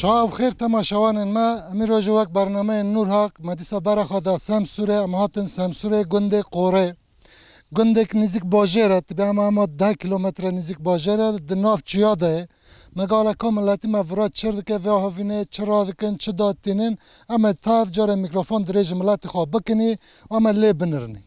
شاب خیر تماشاوان ما امیر روز وقت برنامه نور حق مدیسا برخدا سمسوره مهاتن سمسوره گنده قوره گنده که نزدیک باجره به اما 10 کیلومتر نزدیک باجره دناف چیاده مقاله کاملاتی مفراد چرد که و هاوینه چرا دکن چه دادتینن اما تاف جاره میکروفون دریج ملاتی خواب بکنی اما لی بنرنی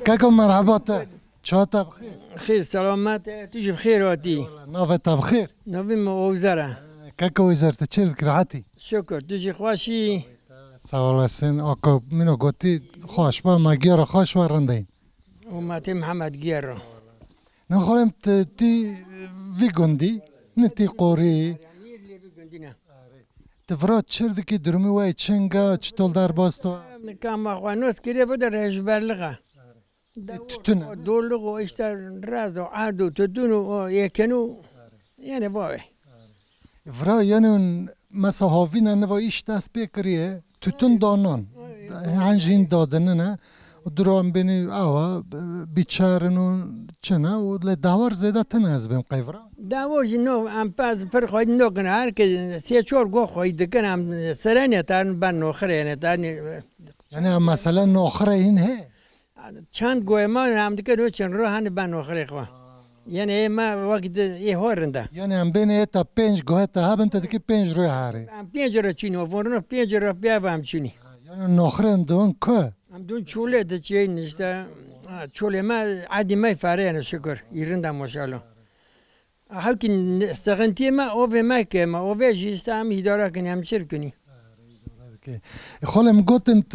كيكم مرحبا شاطة بخير خير سلامات تيجي بخير واتي نافتا بخير نوفي وزارة كيكو وزارة تشير كرعتي شكر تيجي خواشي سوالسين اكو منو قلتي خوش با ما جيرو خوش ورندين وماتي محمد جيرو نخورم تي فيغوندي نتي قوري تفرات شردكي درمي واي تشنغا چطول در باستو كام اخوانوس كده بدر هجبرلغه تتنا دولغو اشتر رازو عادو تدونو يكنو يعني باوي فرا يعني مثلا هاوینا نوا ایش دست بکریه تتون دانان هنجین دادنه و درام بینی آوا بیچارن و چنا و لداور زیاده تناز بیم قیفرا داور جنو ام پاز پر خواهد نو کنه هر که سی چور گو خواهد کنه ام سرانه تان بان نوخره تان یعنی مثلا نوخره این هه چند گوی ما هم دیگه رو چند رو هن بان نوخره خواه یعنی ما وقت یه هورنده یعنی هم بین تا 5 گوه تا هم تا دیگه 5 روی هاره ام 5 رو چینو ورنو 5 رو بیایم چینی یعنی نوخره دون که ام دون چوله ده چی نشته چوله ما عادی ما فاره نشکر ایرنده ماشاءالله هاکین سرنتی ما اوه ما که ما اوه جیسته هم اداره کنی هم چر کنی خالم گوتند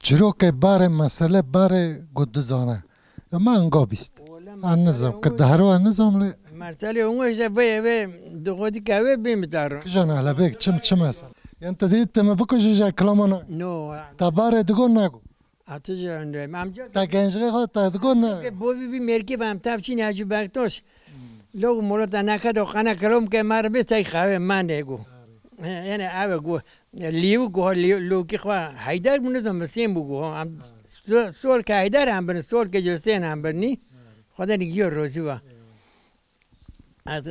چرا که باره مسئله باره گودزانه یا ما انگا بیست نظام که دهرو نظام لی مسئله اونش وی دخوتی که وی بیمتارو کجان حالا بگ چه مسئله یعنی تدید تم بکشی جا کلامانا نو تا باره دگو نگو اتوجه انده امجا تا گنجگه خود تا دگو نگو بوی بی مرکی بام تفچین هجو بکتوش لوگ مولات نکرد و خانه کلام که مار بیست خواه من نگو یعنی اوه گو لیو گو لیو کی خواه هیدر منظم بسیم بگو هم سول که هیدر هم بن سول که جسین هم بنی خدا نگیار روزی و از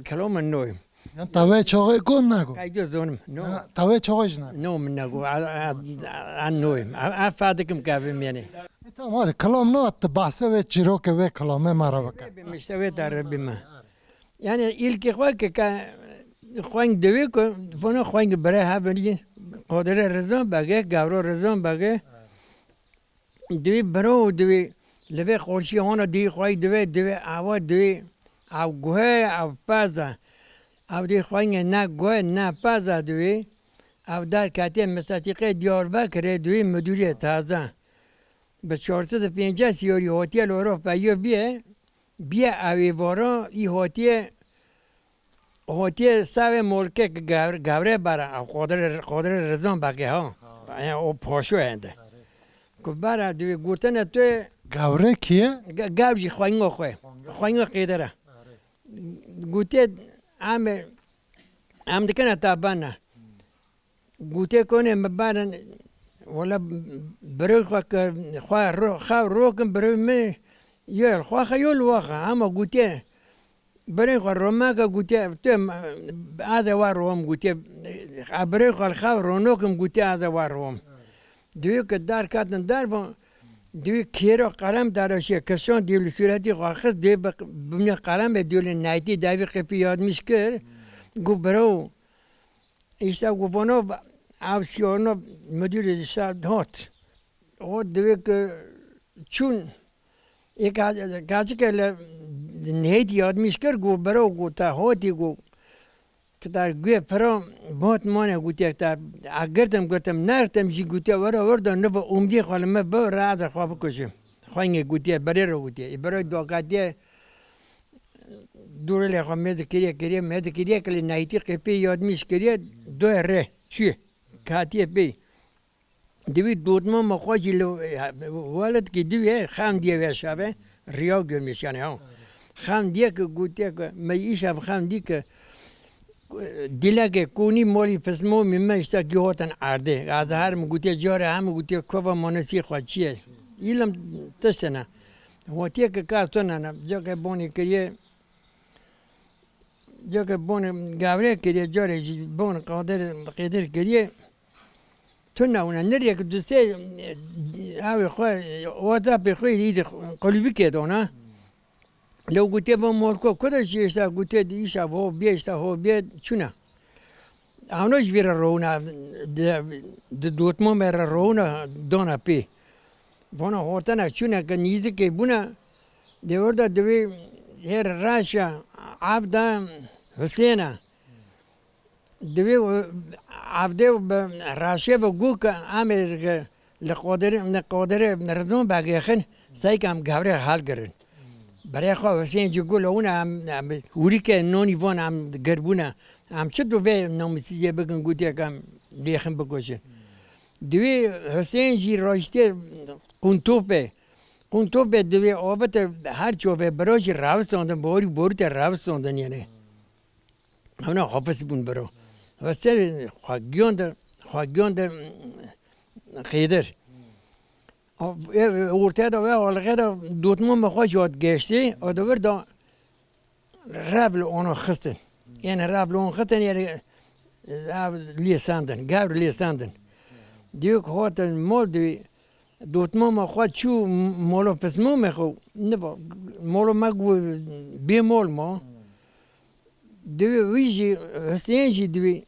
کلام نویم یعنی تاوه چاقه گون نگو کایجو زونم نو تاوه چاقهش نگو نو من نگو آن نویم افادکم کافیم یعنی تمام کلام نه بحثه و چیرو که و کلامه مرا بکن مشتوی تربی ما یعنی ایل خواه که خوانگ دوی که فنا خوانگ برای هفته قادر رزان بگه گورو رزان بگه دوی برو دوی لبه خورشی هانا دوی خواهی دوی آوا دوی او گوه او پازا او دوی خوانگ نه گوه نه پازا دوی او در کتی مساتیقه دیاربکر دوی مدیری تازه به 450 سیاری هاتیل اروف بیو بیه اوی وارا ای هاتی سوی ملکه که گوره برا قادر رزان بگه ها او پاشو هنده که برا دوی گوتن توی گوره کیه؟ گوری خوینگا خوینگا قیدره گوته هم دکنه تابانه گوته کنه مبارن ولا بروي خواه روكم بروي مي يول خواه خيول واخا اما قوتي بروي خواه روماكا قوتي تم هذا واروهم قوتي بروي خواه الخاو رونوكم قوتي هذا واروهم دوي كدار كاتن دار دوي كيرو قلم دارشي كشون ديول سورتي خواه خس دوي بمني قلم ديول النايتي داوي قفي ياد مشكر قو برو ايشتا قفونو آوسیارنا مدیر شهر هات و دوی که چون یک کاچی که نهیدی آدمیش کرد گو برو گو تا هاتی گو که در گوی پرام بات مانه گوتی تا اگرتم گرتم نرتم جی گوتی وردا نو امدی خالمه با راز خواب کشم خواهنگ گوتی بری رو گوتی برای دوکاتی دوره لیخوا میز کریه کلی نهیدی قیپی آدمیش کریه دو ره چیه کاتیه بی دوی دودمان مخواجی ولد که دوی خام دیوه شبه ریا گرمیش یعنی ها خام دیگه که گوته که میشه خام دیگه که دیله که کونی مولی پسمو میمشتا گیوتن عرده از هر مگوته جاره هم گوته کوبا منسی خواهد چیه ایلم تشتنه وقتی که کارتونه نه جا که بونی کریه جا که بون گاوره کریه جاره بون قدر کریه تو نه اون نریه که دوسته اوی خواه وقتا بخواه دید قلبی که دونه لو گوته با مارکو کدش ایشتا گوته دیشا هو بیشتا هو بی چونه آنوش ویر رونا دوتمو مر رونا دانا پی بنا هوتنا چونه که نیزی که بونه دیوردا دوی هر راشا عبدا حسینا دوی عبده راشا و گوک امر لقادر نرزون باقیخن سعی کم گوره حال کردن برای خواه حسین جو گل اون هم وری که نونی وان هم گربونه هم چه دو به نامسیزه بگن گوتی کم لیخم بکشه دوی حسین جی راشته کنتوپه دوی آبت هر چوبه براش راوستاندن باری تا راوستاندن یعنی اونا حافظ بون برو حسین خواگیان در خیدر ورته دا و حلقه دا دوتمون مخواه جاد گشتی و دور دا ربل اونو خستن یعنی ربل اون خستن یعنی لیساندن گور لیساندن دیو که هاتن مال دوی دوتمون مخواه چو مالو پسمون مخو نبا مالو مگو بی مال ما دوی ویجی حسین جی دوی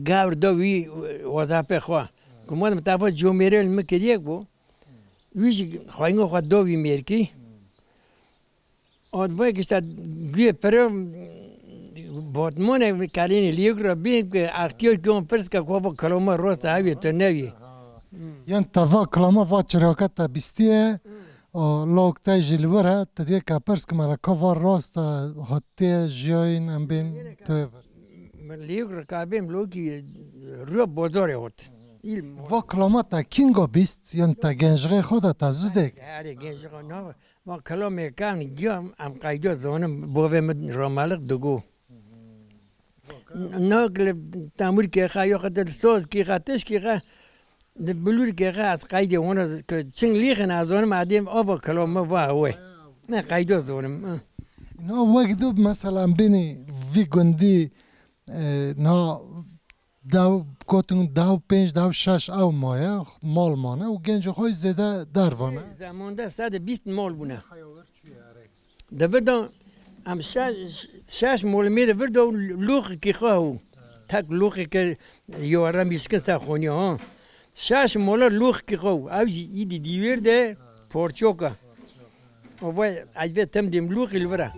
گور دا وی وظافه خواه که مادم تافا جو میرل مکریک بو ویجی خواهینگو خواه دو وی میرکی آد باید کشتا گوی پرو باتمونه کلینی لیوک را بین که اختیار که اون پرس که خواه کلامه راست هاوی تو نوی یعنی توا کلامه وا چراکت تا بیستیه لوکتا جلوره تدوی که پرس که مرا که وا راست حتی جیاین ام بین توی برس لیوک را که بیم لوکی رو بازاره هات و کلامه تا کینگا بیست یعنی تا گنجغه خود تا زوده هره گنجغه نه ما کلامه کم گیم ام قایدو زانم باوه مد رامالق دگو نه کل تامور که خواهی یا خود ساز که خواهی تش که خواهی بلور که خواهی از قایده اونا که چنگ لیخن از آنم عدیم آوا کلامه واه نه قایدو زانم نه وقت دو مثلا بینی وی گندی نه دو پنج دو شش او مایه مال مانه و گنج خوی زده دروانه زمان ده 120 مال بونه ده وردن ام شش مال میره وردن لوخ کی خواهو تک لوخی که یوارم بیشکسته خونی ها شش مال لوخ کی خواهو او ایدی دیویر ده پورچوکا و وای ایوه تم دیم لوخی لوره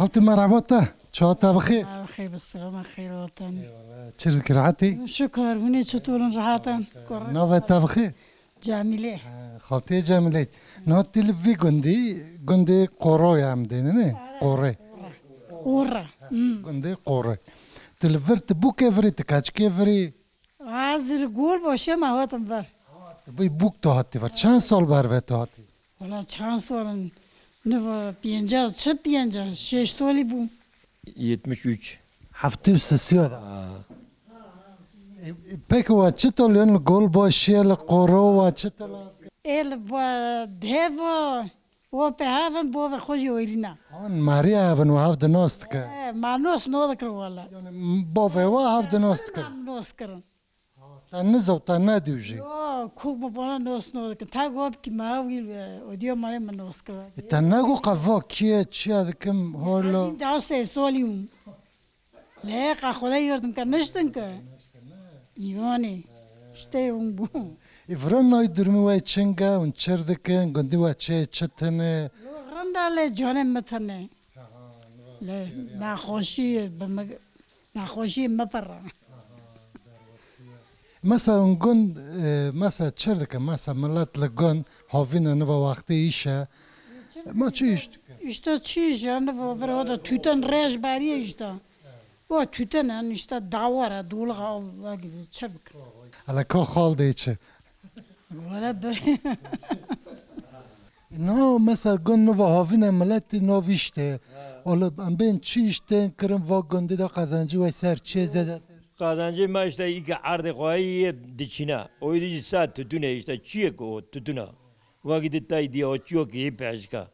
خالتي مرحبا چاتا بخير بخير بالسلامة خير وطن چرك راحتي شكرا وني چطورن راحتن نوتا بخير جميلة خالتي جميلة نو تلفي گندي قورو هم دينه قوري قورة گندي قوري تلفرت بو كيفري تكاچ كيفري عازل گول باشه ما هاتم بر بي بوك تو هاتي ور چند سال بر تو هاتي ولا چند سال نو پینجا چه پینجا شش سالی بوم 73 هفته و سسیاده پکو و چطور این گل باشه لقورو و چطور ایل با دیوا و به هفن با خوشی ویلینا آن ماری هفن و هفت ناست که ما نوست نود کرد والا با و هفت ناست کرد نوست کرد تا نزو تا ندیوجی کوک مبانا نوست نود کرد تا گواب کی ما ویل ودیو مالی من نوست کرد تا نگو قوا کیه چیه دکم هولو این 10 سالیم لیکن خدای یاردم که نشتن که ایوانی işte اون bu. İvran nay durumu ve çenge un çerdiken gondi ve çetene. رنداله جانم متنه له نخوشی مپره Mesela un gond mesela çerdiken mesela millet le gond havine neva vakti işe. Ma çi iş? İşte çiş yani o tüten reş bariye işte. O tüten yani işte davara dulga o gibi çabuk. Ala ka khal de içe. Valla be. No mesela gond neva havine millet novişte. Ola ben çi işten kırım va gondi da kazancı ve ser çi zede. Kazancı ma işte iki ardı koyayı dikine. O yüzden saat tutune işte çiğ ko tutuna. Vakit tay diye o çiğ ki peşka.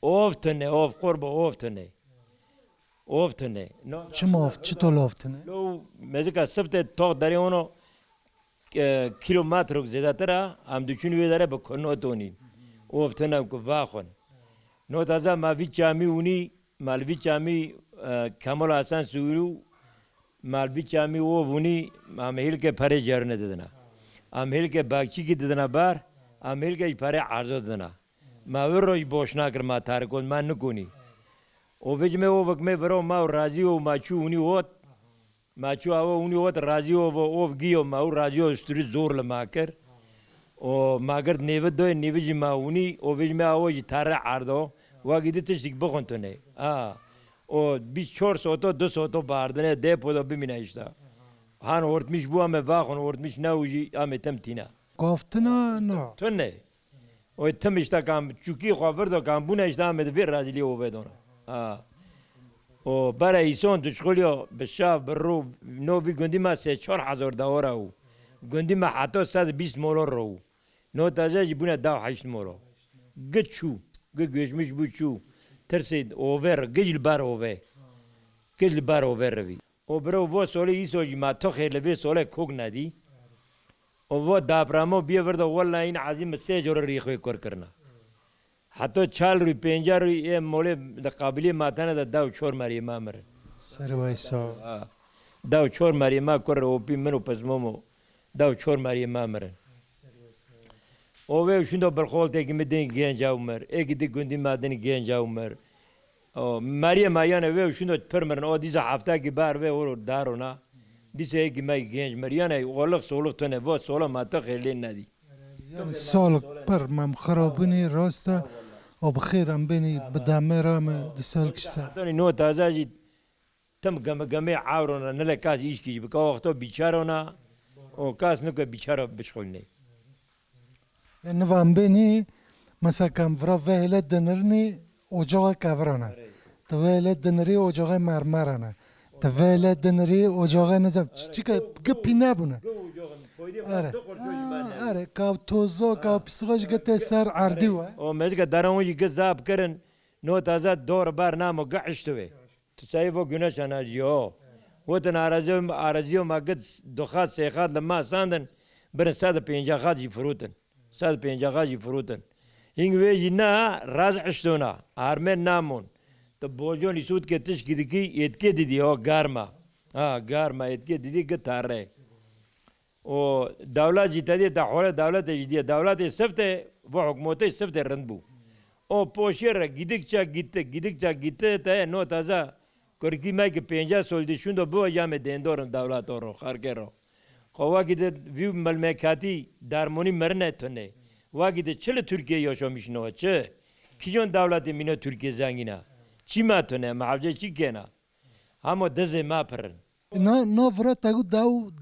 Of tane of korba of tane. Of tane. Çim of çi tol of tane. Lo mesela sefte tok dari onu kilometre zedatra am düşünü vedare bu konu toni. Of tane ko vaxon. No taza ma vichami uni mal vichami Kamal Hasan Suru malbi chami o vuni amhil ke phare jarne dedna amhil ke bakchi ki dedna bar amhil ke phare arzo dedna mavro boshna kar ma tar kon man kuni o vej me o vak me vro ma razi o machu uni ot machu avo uni ot razi o gio ma razi o stri zor la maker o magar neve do neve ma uni o vej me avo tar ardo wa gidit sik bkhon to ne o 24 saat 2 saat bardane depoda bimine işte. Han ortmiş bu ama vakon ortmiş ne uji ama temtina. Kaftına no. Tönne. O tem işte kam çünkü haber da kam bu ne işte ama bir razili o vedona. Ha. O bara ison tuşkuluyor beşaf berru no bir gündime se 4000 davara o. Gündime hatta 120 molar o. No taze buna da 8 molar. Geçu. Geçmiş bu şu. Tersid over gijil bar over gijil bar over vi o bro vo sole iso ma to khele be sole kog nadi o vo dabramo bi verda wallahi in azim se jor rikh kor karna hatta chal ri penjar e mole da qabili matana da daw chor mari mamar Servay so. daw chor mari ma kor o pi meno pasmomo daw chor mari mamar o ve şunda berxolte ki medin genç avmer egidi gündi madeni genç avmer o Maria Mayana ve şunda permeren o dize hafta ki bar ve o darona dize ki may genç Mariana oğlak soluk tane bu sola mata khelen nadi Yani sağlık per mam kharabini rasta o bkhir beni بدامرا me disal kişsa. tani no tazaji tam game avrona nele kas iş ki bu vaqto biçarona o kas no ke biçara beşxolne Yani van beni mesela kam vra vehle denirni ocağa kavrana. Tvehle deniri ocağa marmarana. Tvehle deniri ocağa nezam. Çıka gpina buna. Are kav tozo kav psikoloj gete ser ardi wa. o mezga daranji gazab karen no taza dor bar namo gashtuve تصيبه جناش أنا جيو وتن أرزيو ما قد دخات سيخات لما ساندن برن ساد بينجاخات يفروتن ساد بينجاخات يفروتن إنك ويجي نا راز عشتونا أرمن نامون تبوجون يسود كتش كدكي يتكي دي هو غارما غارما يتكي دي كتاره و دولة جتدي تحول دولة جديدة دولة سفته وحكومته سفته رندبو او پوشیر گیدک چا تا نو تازه کرکی مای که 50 سال دیشون دو بو جام دیندارن دولت رو خارج رو خواهی که ویو ملمکاتی درمانی مرنه تونه واقعی ده چله ترکیه یاشامیش نو چه کیون دولتی مینو ترکیه زنگینا چی ما تونه معجزه چی کنه همو دزه ما پرن نه فرات تقول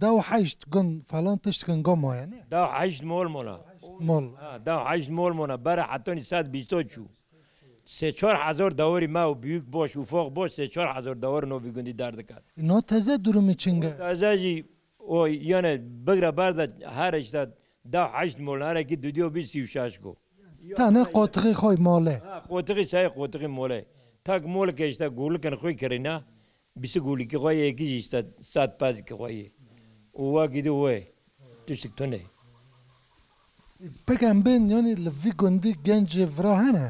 داو حیشت کن فلان تشت کن گم يعني داو حیشت مول مونا مول داو حیشت مول مونا برای حتی نیست بیستو چو 3-4 داوری ما و بیوک باش و فوق باش 3-4 داور نو بیگندی درد کرد. نه تازه درومی چنگه؟ تازه جی او یعنی بگره برد هر اشتاد دا 8 مول هر کی دودیو 26 کو. تنه قطعی خوی ماله. قطعی سعی قطعی ماله. تاک مال که اشتاد گول کن خوی کرینا 20 گولی که خوی یکی اشتاد 7-5 که خوی. او واقعی دوه تشک تونه. بگم بین یعنی لوی گندی گنج وراهنه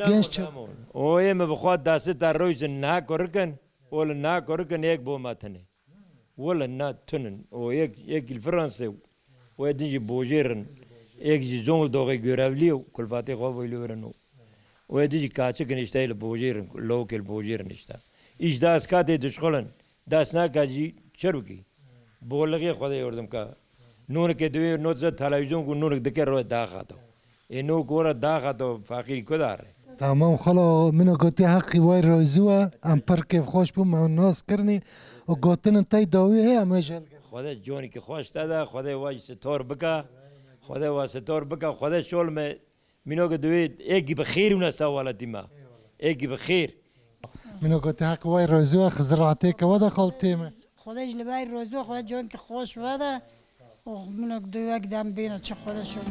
گنج چه؟ اوه من بخواد دست در رویش نه کرکن ولا نا كوركن يك بو ماتني ولا نا تنن ويك الفرنسي ويدنجي بوجيرن يك جي زون دوغي غورافليو كل فاتي خو بيلورنو ويدنجي كاتشكن يشتايل بوجيرن لوكل بوجيرن يشتا ايش داس كاتي دشخلن داس نا كاجي شربكي بولغي خدای یوردم که نون که دوی نوت زد تلویزیون کو نون دکر رو داخاتو اینو کورا داخاتو فقیری کداره تمام خلا منو گوتی حقی وای روزوه ام پر کیف خوش بوم من ناس کرنی و گوتن تای داوی هی امیشل خدا جونی که خوش داده خدا واج ستور بکا خدا وا ستور بکا خدا شول منو که دوی ایکی بخیر اون سوالاتی ما ایکی بخیر منو گوتی حقی وای روزوه خزراتی که ودا خالتی ما خودش لبای روزو خود جان که خوش وده و منو دویک دم بینه چه خودشون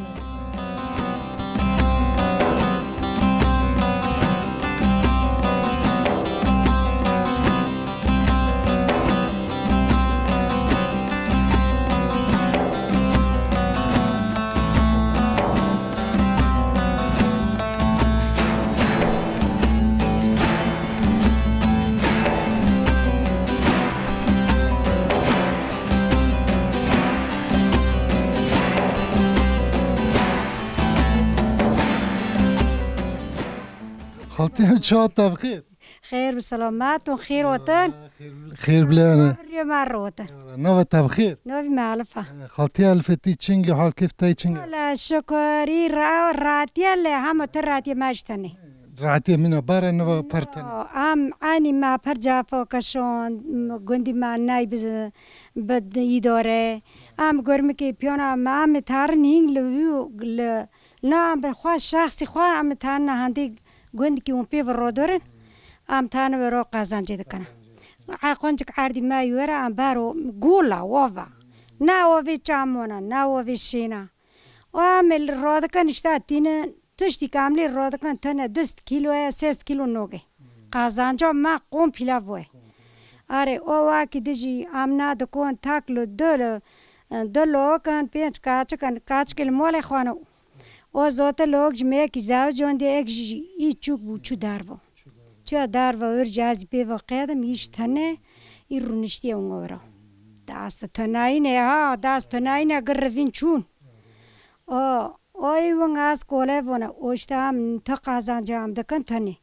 خالتی چات بخیر خير وسلامات وخير وطن خیر بلیانه يا مروته نو تبخیر نوفي معلفة خالتی الفتی چنگی حال کیف تای چنگی لا شكري راتي اللي هم تراتي ماجتني راحتی مینا باره نو پرتن ام اني ما برجع فوكشون گندي ما ناي بد يدوره ام گرمكي بيونا ما متارن هين لو لا بخوا شخصي خوا ام تان هندي گند کی اون پی ورودورن ام تان ورو قازانجه دکنا عقونجك عردي ما يورا ام بارو گولا ووفا نا ووفي چامونا نا ووفي شينا وامل رودكن اشتاتين تشتي كاملي رودكن تنا 2 كيلو 6 كيلو نوگه قازانجا ما قوم پیلاوه اره او واکی دجی امنا دکون تاکلو دلو کن پینچ کاچ کل مول خوانو او زوت لوگ جمعه کی زاو جون دی ایک جی ای چوک بو چو دارو چو دارو ور جازی پی وقیدم ایش تنه ای رونشتی اونگورا داست تناینه ها داست تناینه گروین چون اوی ونگ از کوله ونه اوشتام تا قازانجام دکن تنه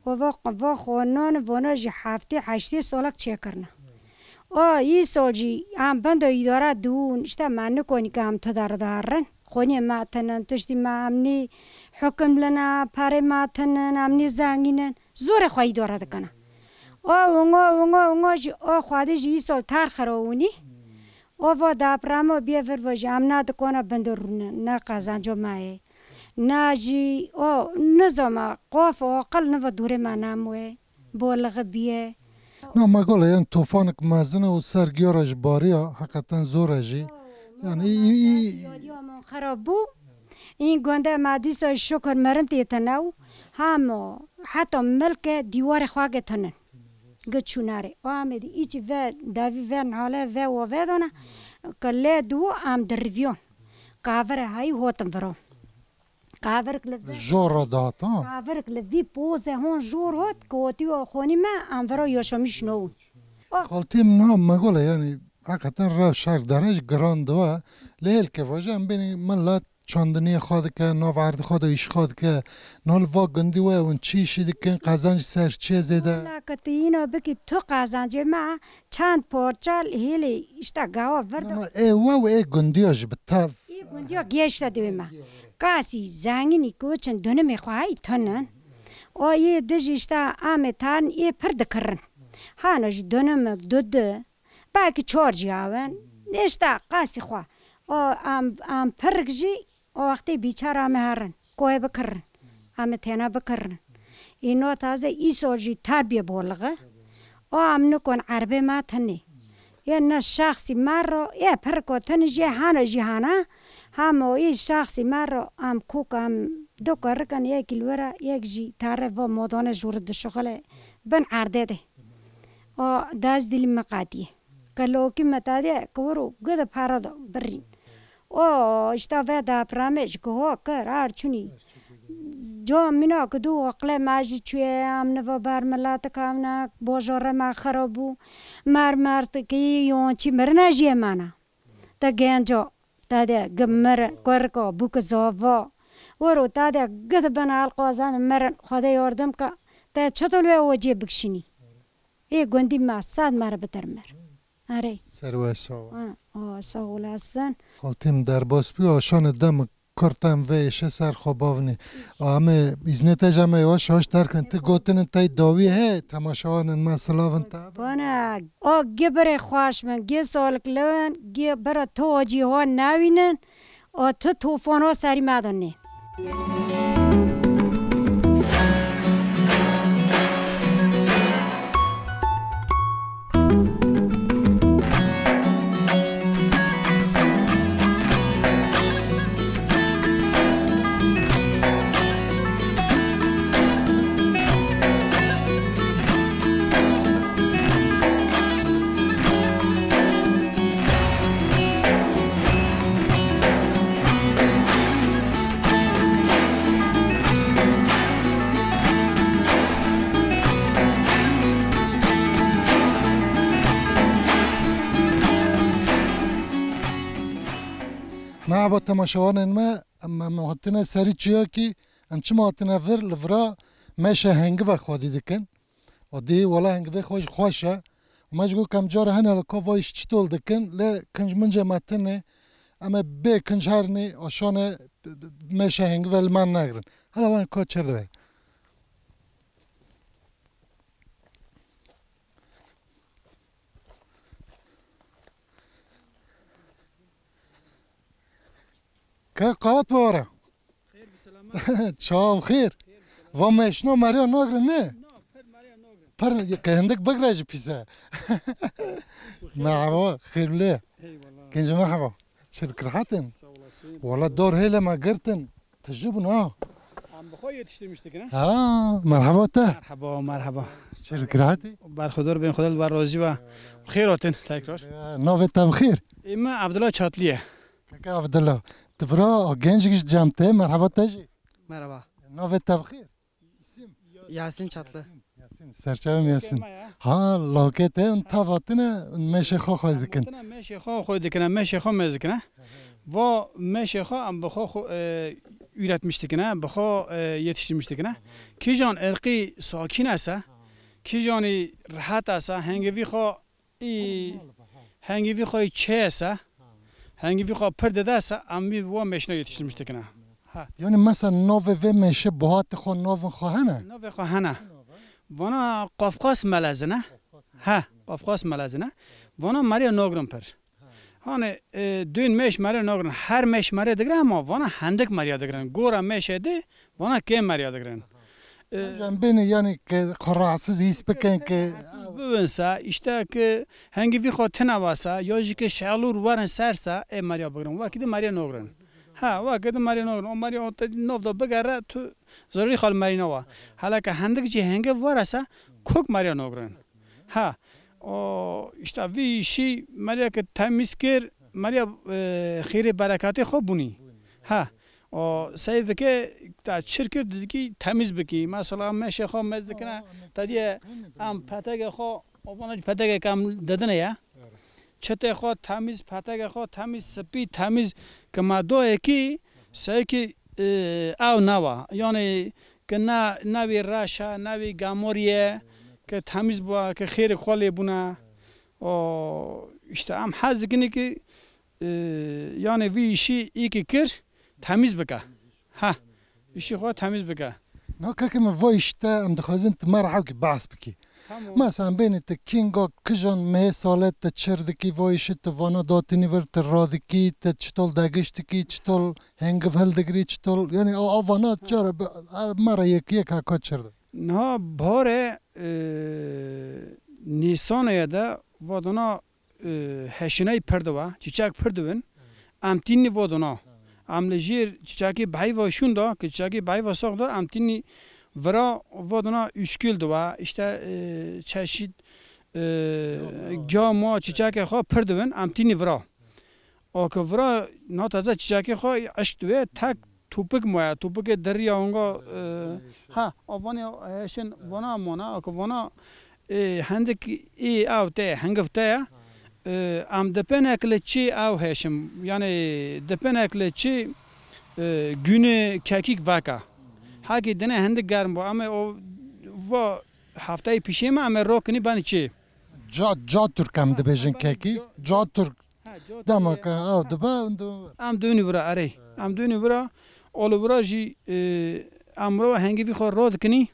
و خونان ونه جی هفته 8 سالک چه کرنه ای سال جی هم بندو ایداره دون اشتا من نکنی که هم تا دارن خونی ما تنن تشتی ما امنی حکم لنا پاره ما تنن امنی زنگینن زور خواهی داره دکنه اونگا جی خواهده جی سال تر خراونی و دابرامو بیا فروجی امنا دکنه بندرونه نه قازانجو ماه نه جی نظام قاف و اقل نو دوره ما ناموه بولغ بیه نه ما گله یعنی طوفانک مزنه و سرگیارش باریا حقیقتا زوره جی یعنی یادیامون خراب بو این گنده مادیس شکر مرن تیتناو هم حتی ملک دیوار خواهد تنن گچوناره آمدی ایچی و داوی و نحاله و دانه کله دو ام دریویون کاور های هوتم ورو کاور کلوی جور دات کاور کلوی پوزه هون جور هات کوتی و خونی ما ام ورو یوشمیش نو خالتیم نه ما گله یعنی حقیقتا را شهر درج گراند و لیل که واجم بینی من لا چاندنی خود که نوارد خود ایش خود که نال وا گندی و اون چی شدی که قازانج سر چه زده لاکتی اینو بکی تو قازانج ما چند پورچال هیلی اشتا گاوا وردو ای و ای گندیاش بتاف ای گندیا گیشتا دوی ما کاسی زنگینی کوچن دونه میخواهی تنن او یه دجی اشتا آمتان ای پرد کرن هانوش دونه دود باقی چارجی آون نشتا قاسی خواه ام پرگجی وقتی بیچاره ام هرن کوه بکرن ام تینا بکرن اینو تازه ای سالجی تربیه بولغه ام نکن عربه ما تنی یا نه شخصی مرا یا پرکو تنجی هانا جهانا همو ای شخصی مرا ام کوک ام دو کرکن یک کیلوره یک جی تاره و مدان جورد شغله بن عرده ده داز دلی مقادیه کلوکی متادیه کورو گد پارادو برین اشتا ودا پرامش که ها کر چونی جا مینا کدو اقل ماجی چوی ام نوا بر ملت کامنا باجار ما خرابو مرد کی یون چی مرنا جی مانا تا گنجا تا ده گمر کرکا بوک زاوا ورو تا ده گد بنا القازان مرن خدا یاردم که تا چطور وجه بکشینی ای گندی ما صد مره بتر مر آره سروه ساو ساول هستن خالتیم در باسپی آشان دم کرتم ویشه سر خواباونی همه ایزنه تجمعه واش هاش ترکن تا گوتن تای داوی ہے تماشاوان مسلاون تا بانا گی بره خواش من گی سالک لون گی بره تو آجی ها نوینن تو توفان ها سری مدنه ما با تماشاوان ما اما هاتنا سری چیا کی ام چه هاتنا ور لورا مشه هنگ و خودی دکن و دی ولا هنگ و خوشه و مجگو کم جار هنه لکا وایش چطول دکن ل کنج منجه متنه اما به کنج هرنی آشانه مشه هنگ و المان نگرن حالا وان که چرده که قوت باره خیر بسلامت چاو خیر و مشنو مریا ناگره نه نه پر مریا نوگرن پر که هندک بگراج پیسه مرحبا خیر له ای والله کنج مرحبا شرکر حتن سوالاسین والله دور هیله ما گرتن تجربه نه ام بخواه yetiştirmiştik نه مرحبا تا مرحبا شرکر حتی برخودار بین خدا بر راضی و خیر آتن تکرار نوه تب خیر اما عبدالله چاتلیه که عبدالله تفرا گنجگش جمته مرحبا تجی Merhaba. نوه تب خیر Yasin Çatlı. یاسین سرچاوم یاسین ها لاکته اون تاواتنه اون میشه خو خواهد دکن میشه خواه خود دکنه میشه خواه مز دکنه و میشه خواه ام بخواه üretmiştik ne بخواه yetiştirmiştik ne ki can erqi sakin asa ki jani rahat asa hengivi خواه hengivi خواه çe asa hengivi خواه perde asa ambi و meşne yetiştirmiştik ne یعنی مثلا نوه و میشه بهات خو نوه خواهنه نوه خواهنه وانا قفقاس ملازنه ها قفقاس ملازنه وانا مریا نوگرم پر هانه دون مش مریا نوگرن هر مش مریا دگرن اما وانا هندک مریا دگرن گورا مشه ده وانا کم مریا دگرن جنبینی یعنی که قرعسız his بکن که siz bugünse işte ki hangi bir xotena varsa ya ki şalur varın sersa Maria bugün vakit Maria nogran ha vakit Maria nogran o Maria o novda bagara tu zaruri xal Maria nova hala ki hangi ci hangi varsa kok Maria nogran ha o işte bir şey Maria ki temiz kir Maria xire berekati خوب buni ha o sayfa ki ta şirket dedi ki temiz beki mesela meşe xo mezdikine tadiye am patege xo o bana patege kam dedine ya çete xo temiz patege xo temiz spi temiz kama ki say ki av nava yani ki navi raşa navi gamoriye ki temiz bu ki xeyr xole buna o işte am hazgini ki yani bir işi iyi ki kir temiz beka ha işi خو temiz beka نه که که وایشته ام دخوازن تمرحو که بحث بکی مثلا بین تکینگا کجان مه سالت تا چردکی وایشه تا وانا داتنی ور تا رادکی تا چطول دگشتکی چطول هنگف هلدگری چطول یعنی آوانا چاره مرا یکی یک حکا چرده نه باره نیسان یاده وادونا هشینای پردوا چیچک پردوین امتینی وادونا املجیر چیچکی بای و شوندا که چیچکی بای و ساخت دا امتینی ورا وادونا اشکیل دوا işte çeşit جامو چیچکی خو پردوین امتینی ورا او که ورا ناتازه چیچکی خو اشک دوه تک توپک مویا توپک دریا اونگا ها آوانی هشن وانا مانا اک وانا هندک ای او ته هنگف ته ام دپن اکل چی او هشم یعنی دپن اکل چی günü kekik vaka. Haki dene hendik garm bu ama o va haftayı pişeme ama rokni bani çi. جا ترکم دبیجن ککی جا ترک دماکه او دبا am dönü bura arey. Am dönü bura olu bura ji amro hengi vi khor rod kini.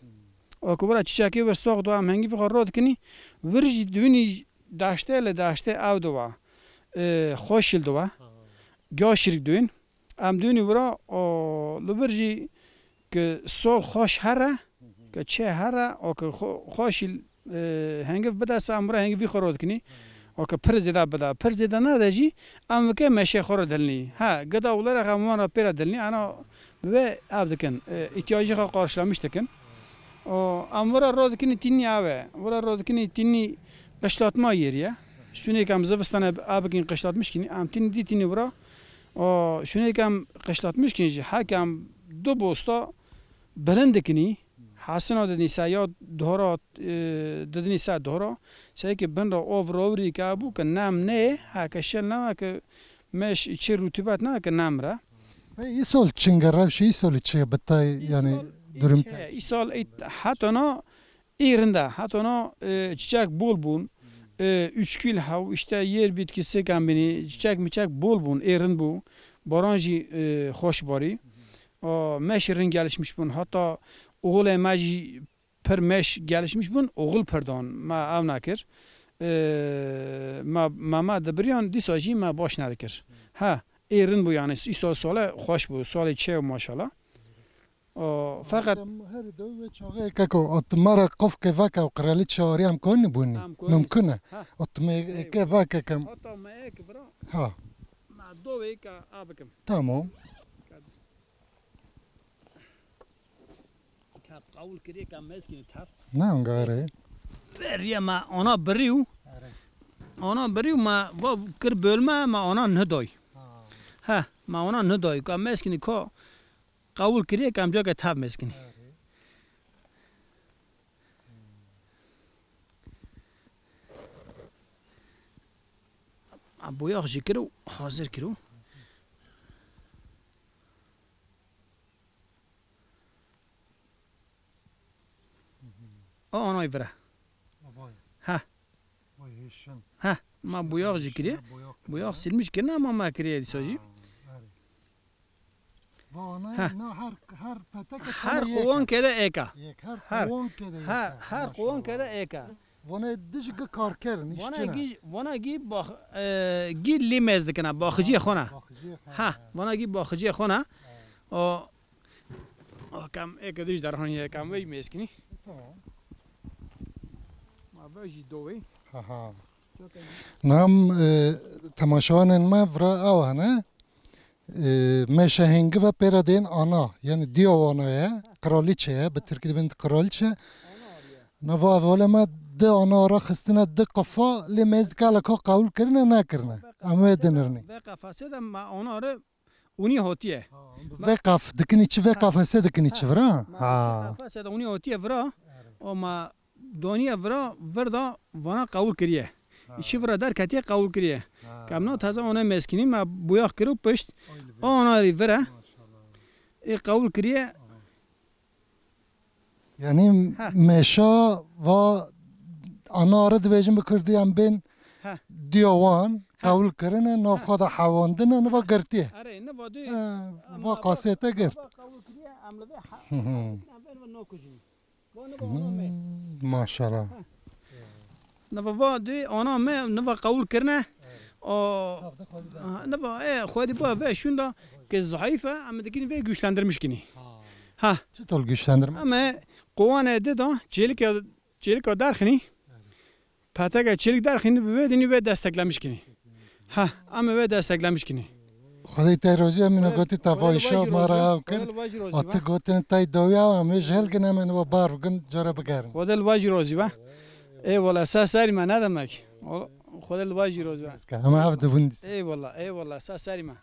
O kubra çiçeki ve soğ do am hengi vi khor rod kini. Virji dönü daşte le daşte av dova. Xoşil dova. Gaşirik dön. Am dönü bura o luberji که سال خوش هره که چه هره او که خوشی هنگف بده سامرا هنگف وی خورد کنی او که پر زده بده پر زده نداشی ام که مشه خورد دلنی ها قدا ولا رقم را پر دلنی انا به ابدکن احتیاجی خا قارشلامیش تکن او ام ورا رود کنی تینی اوه ورا رود کنی تینی قشلات ما یریه شونه کم زوستانه ابکین قشلات مشکنی ام تینی دی تینی ورا او شونه کم قشلات مشکنی حکم دو بوستا بلند کنی حسنا دنی سایاد دهرا دنی سا دهرا سعی که بن را آوری که ابو که نام نه هکشل نه که مش چه رطوبت نه که نام را این سال چنگرفش این سال چه بتای یعنی دورم این سال حتی نا ایرنده حتی نا چیچک بول بون 3 کیل هاو işte yer bitkisi kambini çiçek miçek bol bun ایرن بو بارانجی خوش باری مش رنگ gelişmiş bun hatta oğul emaji per meş gelişmiş bun oğul perdon ma av nakir ma da biryan disaji ma baş nakir ha erin bu yani isa sala hoş bu sala çe maşallah fakat her döve çağı kako atmara qof ke vaka qrali çari am kon buni mümkün atme ke vaka kam hatta ma ek bra ha ma dove ka abakem tamam قول کردی که مسکین تف نه انگاره بریا ما آنا بریو ما و کر بولما ما آنا ندای ها ما آنا ندای که مسکینی که قول کردی که امجا که تف مسکینی ابویا خشی کرو حاضر کرو آنای وره ها ها ما بویاق جکریه بویاق سلمیش کنه ما کریه دیساجی هر پتک هر قوان کده ایکا هر قوان کده ایکا وانه دیجگ کار کرد وانا گی لیمز دکنه باخجی خونه ها وانا گی باخجی خونه کم ایک دیج در خونه کم وی میسکنی نام تماشاوان ما ورا آوانه مشهنگ و پیرادین آنا یعنی دیوانه کرالیچه به ترکی بند کرالیچه نوا اول ما ده آنا را خستنه ده قفا لیمز کالا که قول کرنه نکرنه اما دنرنی وقفه دم ما آنا را اونی هاتیه وقف دکنی چه وقفه دکنی چه ورا وقفه ده اونی هاتیه ورا اما دنیا وردا وانا قبول کریه ایشی ورا در کتیه قبول کریه کم نه تازه آنها مسکنی ما بویاق کرو پشت آنها ری ورا ای قبول کریه یعنی مشا و آنها را دویجن بکردی هم بین دیوان قبول کرنه ناف خدا حواندنه نوا گرتیه و قاسیته گرت ماشاءالله نوا دی آنا ما نوا قبول کرنه نوا خودی با و شوندا که ضعیفه اما دیگه و güçlendirmiş کنی ها چطور güçlendirme ama قوانه ده da çelik درخنی پاتاگا çelik درخنی به دنی و desteklemiş کنی ها ama و desteklemiş کنی خدای تیروزی امینو گوتی تفایشا مرا کن ات گوتن تای دویا همه جهل کنه من و بارگن جرا بگرن خدا الواجی روزی با ای والله اساساری من ندمک خدا الواجی روزی با همه عبد بوندیس ای والله اساساری من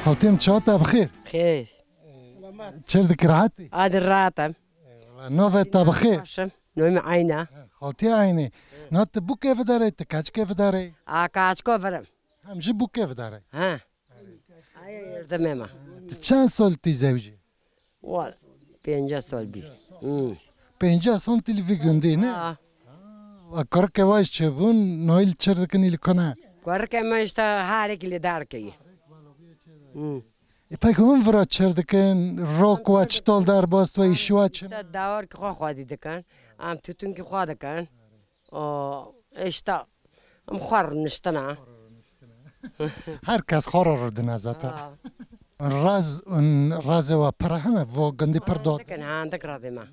خالتیم چاتا بخیر خیر چرا دکراتی عاد الراتم نوفت تا بخیر هاشم نوم عينه خالتی عینی نات بو کیف داره تکاچ کیف داره عكاش كفرم همجی بو کیف داره ها هاي يردمما چند سال تی زوجی وال بينجا سولبي 50 سال تلوی گندی نه و کار که واش چه بون نایل چرا کنی لکنه كورك ما يشتا هارك اللي داركي پیکون ورا چرا کن روک و چطول در باست و ایشوا چه داور كي خو خادي دكان ام تتون كي خوا دكان او اشتا ام خر نشتنا هر کس خورا رو دنازتا راز و پرهنه و گندی پر داد كان عندك راضي ما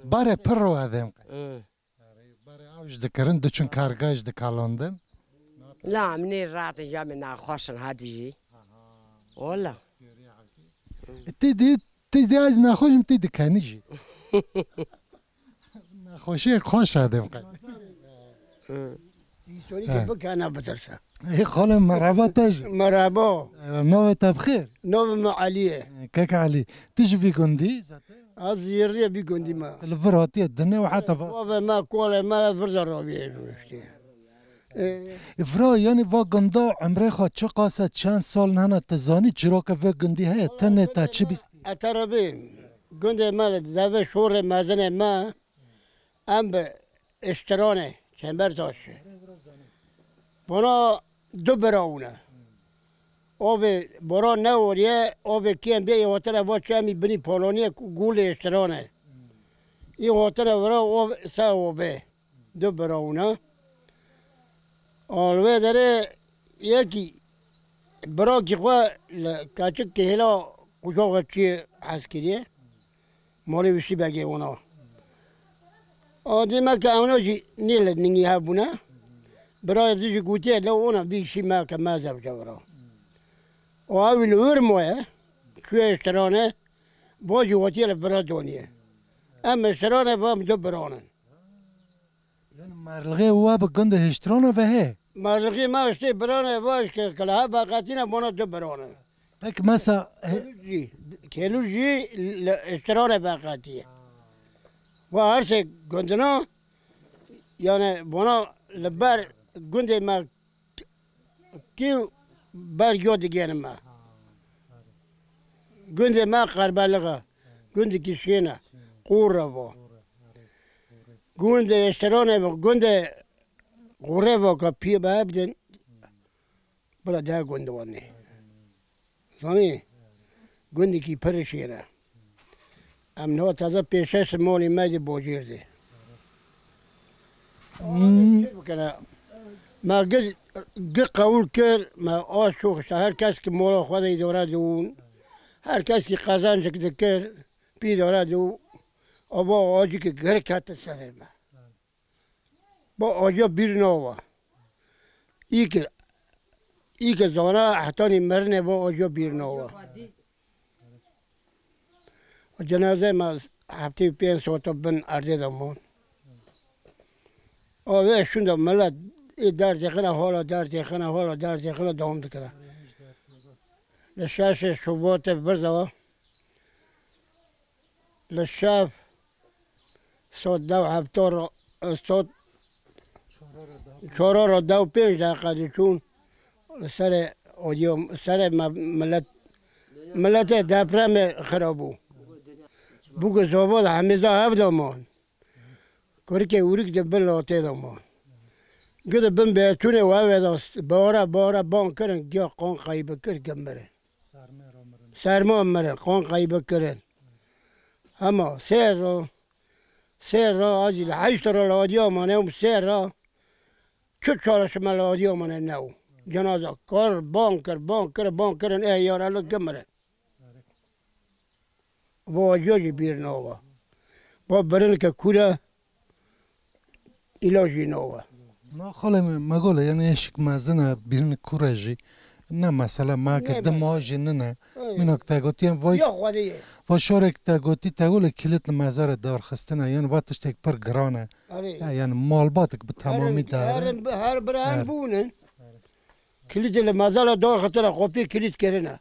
باره پر رو ادم باره اوج دکرن دچون کارگاش دکالاندن لا منين رات جا من خوشن هادي ولا تی از نخوشم تی دکنی جی نخوشی خوش ادم سوري كيف كان بترسا ای خالم مرحبا تاج مرحبا نوه تبخیر نوم عليه كيك علي تيجي في جندي أزيري بيكون ديما الفراتي الدنيا وحتى فاس وما ما كولا ما فرزر ربيع افرا يعني فا جندا عمره خا چه قاسه چند سال نهنا تزانی چرا که في جندي هي تنه تا چه بیستی أتربي كنت مال ذا شهور مازن ما أم اشترانه چنبر تاش بنا دو براونه او به برا نوریه او به کیم بیه وطن با چمی بنی پولونیه گول اشترانه این وطن برا او سر او به دو براونه آلوه داره یکی برا کی خواه کچک که هلا کجا چی حس کریه مالی وشی بگه اونا آدم که اونا جی نیل نگی ها بونه برای دیگه گوته لو اونا بیشی ما که ما زوجه برا و اول ورموه که اشترانه با جواتیل برا دونیه اما اشترانه با دو برانن يعني مرلغي هو بجند هشترانه وهي مرلغي ما اشتی برانه باش که کلها باقاتینا بنا دو برانن بك مسا کلو جی اشترانه باقاتیه و هر سه گندنا یعنی بنا لبر گند ما کیو بر یاد گیرم ما گند ما قربالغه گند کشینه قوره با گند اشترانه با گند قوره با که پی بابدن بلا ده گند وانه زنی گندی کی پرشیره ام نو تازه پیشش مولی مدی بوجیر دی ما قول کرد ما آشوخ هر کس که مولا خود اداره دون هر کس که قزان شکل کرد پی اداره دو با آجی که گر کت سر ما با آجا بیر نوا ای که زانه حتانی مرنه با آجا بیر نوا و جنازه ما هفته 5 ساعت بن ارده دامون آوه شونده ملت در تخنه حالا در تخنه حالا در تخنه دوام دکره لشاش شبات برزوا لشاف صوت دو هفتار صوت چهار را دو 5 دقیقه چون سر اودیو سر ملت دپرم خرابو بوک زوباد همیزا هفت دامان کاری که اوریک دبن لاته دامان گده بن بیتونه و اوه داست بارا بان کرن گیا قان قایبه کر گمره سرما مرن قان قایبه کرن اما سیر را آجی 8 را لادی آمانه ام سیر را چه چارش من لادی آمانه نو جنازه کار بان کرن ای یار الان گمره با جوجی بیر نوا با برن که کوره علاجی نوا ما خاله مقوله يعني ايش مازنا بين كوراجي نه مثلا ما قدام واجي نه منك تاغوتي وای یا خودیه و شارك تاغوتي تقول كلت المزار دار خستنا يعني واتش تك بر گرانه يعني مالباتك بتمامي دار هر بران بونن کلیت المزار دار خطر خوبی کلیت کرنه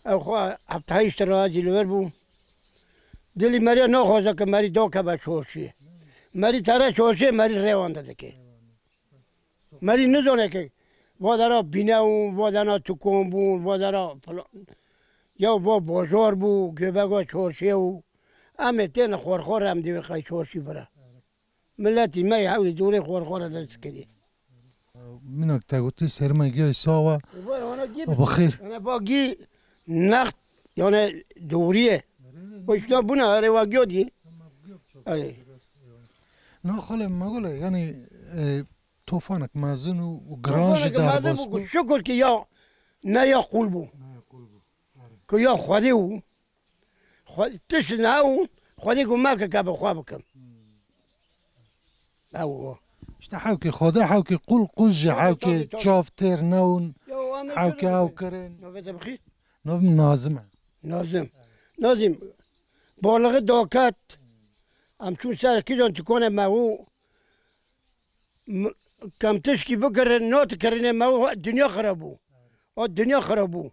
او خوا هفتهایش تراجی لور بو دلی مری نخواسته که مری دو که به چورشیه مری تره چورشیه مری ریوانده دکه مری ندونه که وادارا بینه اون وادارا تکون بون وادارا یا با بازار بو گبگا چورشیه و همه تین خورخور هم دیوی خواهی چورشی بره ملتی مای حوی دوره خورخور دست کردی منك تاغوتي سرمایه ساوا بخیر انا باقي نخت يعني دوريه وش بنا رواقيو دي اي نه خاله مقوله يعني طوفانك مازن وجرانج دار بس شكر كي يا نا يا قلبو كي يا خديو تشناو خديكو ماك كاب خوابكم او اشتحاوكي خدا حاوكي قل حاوكي تشوف تير نون حاوكي هاوكرين نوف نازم بالغ دوكات ام شو سال كيدون تكون معه كم تشكي بكر نوت كرنا معه الدنيا خربو الدنيا خربو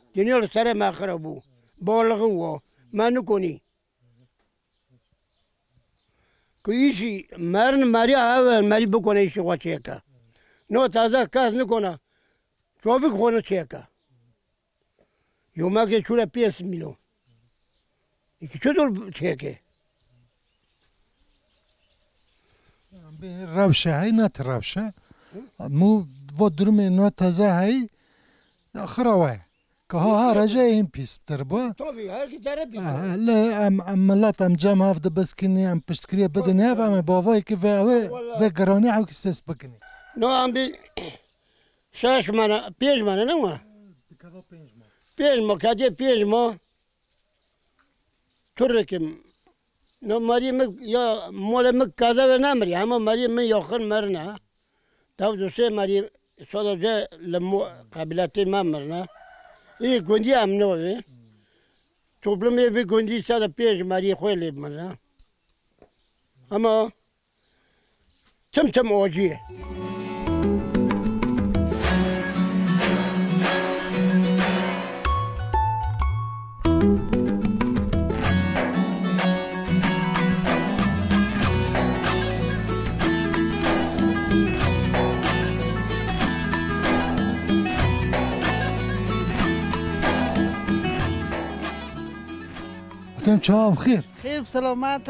الدنيا السر ما خربو بالغ هو ما نكوني كويشي مرن ماريا اول ماري بكونه ايش واتشيكا نو تازه كاز نكونه شو بكونه تشيكا يوما كي شولا 5 مليون يكي شدول تشيكي روشه هاي نات روشه مو ودرمي نو تازه هاي خراوه كها رجاء بيس تربو طبي هاي تربي لا ام لات ام جام هاف بس كني ام بشتكري بدني هاف ام بافاي كيف في قراني او كسس بكني نو ام بي شاش مانا بيج مانا نو بيج ما كادي بيج ما تركم نو ماري مك يا مولا مك كذا ونامري اما ماري من يخن مرنا داو سي ماري صدر جا لمو قابلاتي ما مرنا اي گوندی هم نوه توپلمی به گوندی سال پیش ماری خویلی بمرنا اما تم اوجیه شام خير خير بسلامات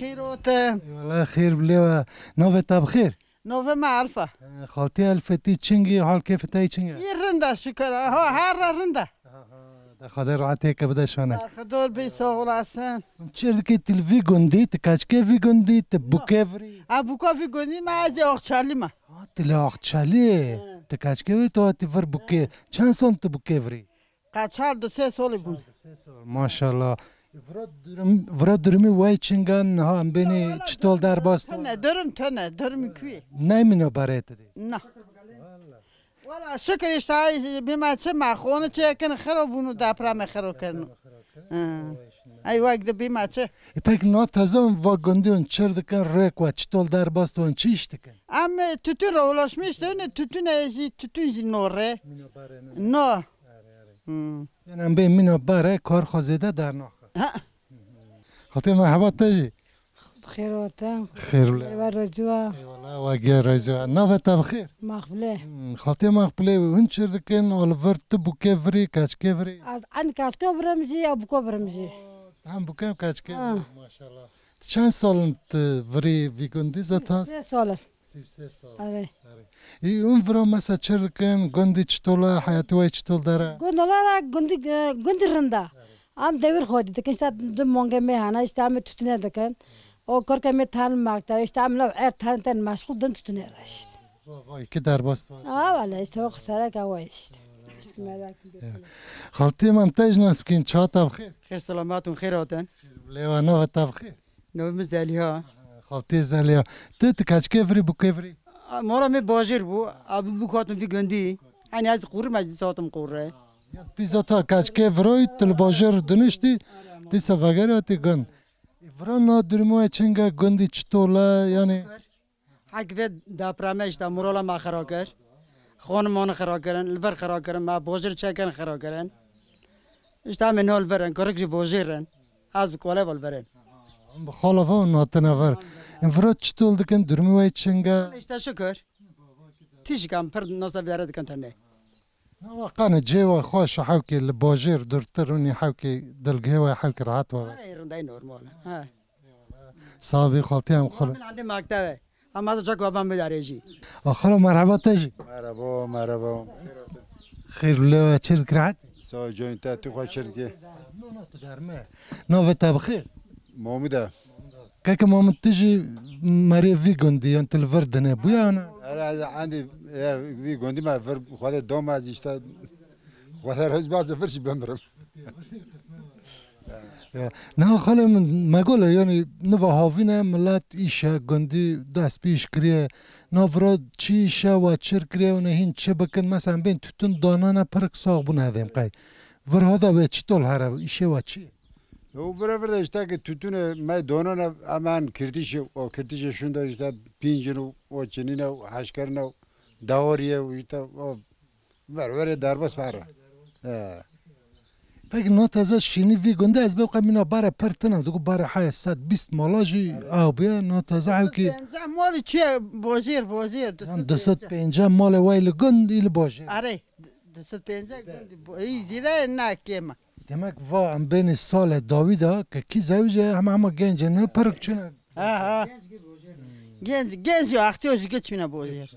خير وت والله خير بلي نوفي تاب خير نوفي ما عارفة خالتي الفتي تشنجي حال كيف تاي تشنجي يرندا شكرا هو هار رندا ده خدر عتيك بدا شونه خدول بيسوغ راسن شركة الفيجوندي تكاشكي فيجوندي تبوكيفري ابوكا فيجوندي ما اجي اختشالي ما تلا اختشالي تكاشكي تو تفر بوكي چند سال تبوكيفري قاچار 2 سال بود ما شاء الله ورا درمی وای چنگان ها ام بینی چطور در باست تنه درم کوی نمینا برایت دی نه ولا شکر اشتای بما چه مخونه چه کن خرابونو دپرم خراب کردن ای وقت بما چه پک نو تازم و گندیون چردکن رک و چطور در باست و چی اشتکن ام توتون رو ولاشمیش دونه توتون نوره نه یعنی ام بین مینا باره کار خازیده در ناخ خاطر مرحبا تاجي خير وطن خير ولا رجوع والله واقع رجوع نافتا بخير مقبله خاطر مقبله وهنشر ذكن اولفر تبو كيفري كاش كيفري عن كاش كبرمجي ابو كبرمجي هم بكام كاش كيفري ما شاء الله چند سال انت فري فيكوندي زاتاس 3 سال 3 سال اره اون فرا مثلا چركن گوندي چطولا حياتي وای چطول داره گوندی رندا ام devir خودی دکن است دم مونگه مهانه است ام توتنه دکن او کار که میتان ماکتا است ام لب عر تن مشغول دن توتنه راشت وای که در باست ولی است او خساره که وایست خالتي ممتاز ناس بكين چاتا بخير خير سلامات وخير وطن ليوا نافتا بخير نو مزاليها خالتي زاليا تت كاش كيفري بو كيفري مورا می باجر بو ابو بوكاتم في گندي يعني از قور مجلساتم قوره Ти зато качке врой телбажер донешти ти савагера ти гон. Врана дурмой ченга гонди чтола яни حق في دابرامش دا مورالا ما خراكر خانمان خراكرن الفر خراكرن ما باجر چكن خراكرن اشتا من هول برن کرک جی بوجیرن از بکوله بال برن بخالفه و ناتنافر انفراد چطور دکن درمی وای چنگا اشتا شکر تیش کم پر نصف داره دکن تنه واقعا جیوا خوش حوکی لباجیر درترونی حوکی دلگهوا حوکی راحت و رندای نورمال ها صابی خالتی هم خلا من عندي مكتبه اما از جاك بابام بداريجي خلا مرحبا تجي مرحبا خير ولا چل كرات سو جوينتا تو خوش شركه نوفتا بخير مومدا كيك مومد تجي ماري في غوندي انت الفردنا بويا انا عندي في غوندي ما فر خد دوم از اشتا خد روز بعد فرش بمرم نه خاله ما قوله يعني نوا هاوینه ملت ایشه گندی دست پیش کریه نافراد چی ایشه و چر کریه و نهین چه بکن مثلا بین توتون دانانه پرک ساق بون هدیم قای ور هادا به چی طول هره ایشه و چی؟ او ور اشتا که توتون ما دانانه امان کردیش شونده اشتا پینجنو و چنینه و حشکرنه و دواریه و اشتا ور درباس پره پس نات از شینی وی گنده از بقى مینا باره پرتنه دکو باره حای 120 مالاجی آو بیا نات از که مال چیه بوزیر 250 مال وایل گند ایل باشه آره 250 ای زیره نه کیما demek va am beni sale Davida که کی زوجه همه گنج نه پرک چونه گنج یا اختیاج گچونه بوزیر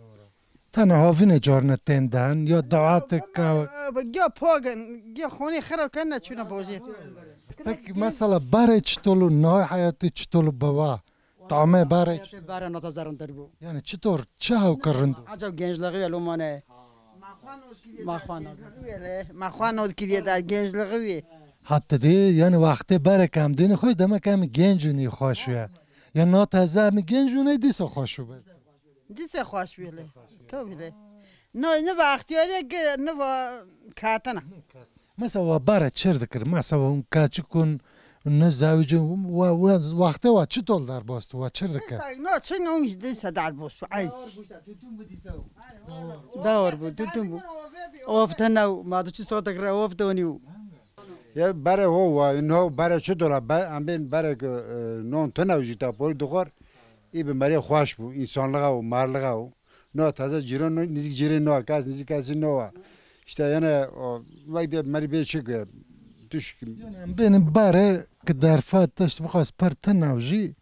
تنها هاوین جارنه تندن یا دعات که یا پاگن یا خونی خراب کنه چونه بوزیر پک مثلا باره چطولو نهای حیاتی چطولو بوا طعمه باره نتظرن دربو یعنی چطور چه هاو کرندو عجب گنج لغوی لومانه مخوان اود کلیه در گنج لغوی حتی دی یعنی وقتی باره کم دینی خوی دمه کمی گنجونی خوشویه یا ناتازه همی گنجونی دیسو خوشو بید دیسه خوش بیله تو بیله نه وقتیاری که نه کاتنه مثلا باره چر دکر مثلا اون کاچی کن نه زوجه وقتی و چی طول در باست و چر دکر نه چنگ اون دیسه در باست عیز دور بود توتون بود آفتنه ما تو چی صوت دکر آفتونیو یا باره هو اینها باره چه دولا ام بین باره که نون تنه وجیتا پول دخور ای به مری خوش بود انسان لغا و مار لغا و نه تازه جیران نزدیک جیران نه کاس نزدیک کاسی نه işte yani وقتی مری به چه که توش ام بین باره که در فات تشت بخواست پر تنوجی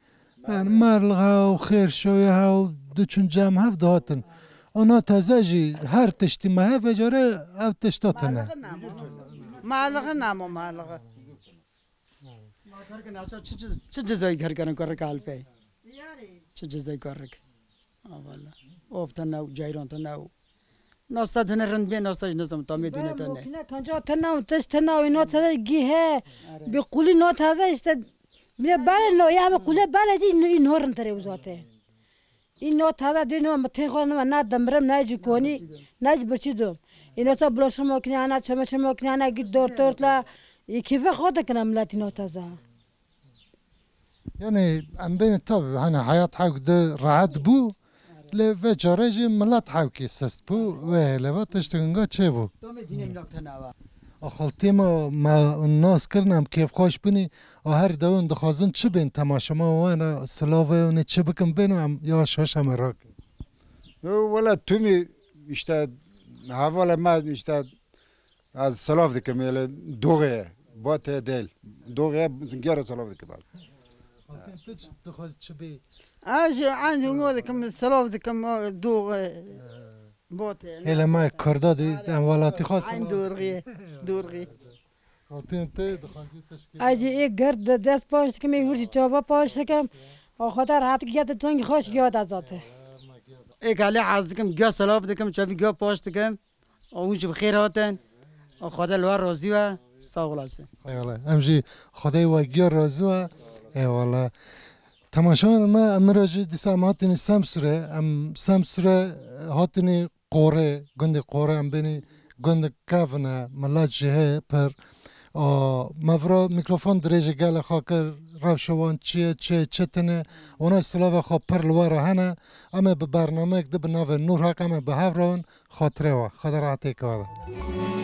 yani مار لغا و خیر شویه ها و دو چون جمع هفت دهاتن اونا تازه جی هر تشتی ماه وجاره او تشتاتنه معلقه نامو معلقه چه جزایی کار کردن کار کالفه چه جزایی کار کردن والا افتن نو جایران تن نو ناستا تن رند بین ناستا نزم تامی دونه تنه کنجا تناو تش تناو اینو تازه گیه بقولی نو تازه است میره بالا نو یا بقوله بالا جی این هورن تره وزاته این نو تازه دینو متین خواهم نه دمرم نه جی کنی نه جی برچی دوم اینو تا بلوشم مکنیانا چمشم مکنیانا گید دور تورتلا یکی به خود کنم لاتینو تازه یعنی ام بین تاب هنه حیات حق ده راحت بو ل جاره جی ملت حقی سست بو و لوا تشتگنگا چه بو آخالتی ما ناس کردم کیف خوش بینی هر دوان دخوازن چه بین تماشا ما وانا سلاوه اونه چه بکن بینم یا شاش هم راک ولا تومی işte حواله ما işte از سلاف دکم یعنی دوغه باته دل دوغه زنگار سلاف دکم دخواز چه بی عندي نقول لكم سلاف دكم دوغه باته هلا ما کرده دی اموالاتی خواست دورغي اجی یک گرد دست پاش که میگویی چوبا پاش کم آخاطر هات گیت چنگ خوش گیاد ازاته ایک علی عزکم گیا سلاف دکم چوبی گیا پاش دکم اونج بخیر هاتن خدا لوا راضی و ساغلاس ایوالا امجی خدای و گیا راضی و ایوالا تماشا ما امروز دیسام هاتنی سمسره ام سمسره هاتنی قوره گند قوره ام بینی گند کافنا ملاج جه پر مفرا میکروفون درجه گل خاکر روشوان چه تنه اونا سلاو خو پر لواره هنه اما به برنامه ده به ناو نور حق اما به هفران خاطره و خاطر عطیک واده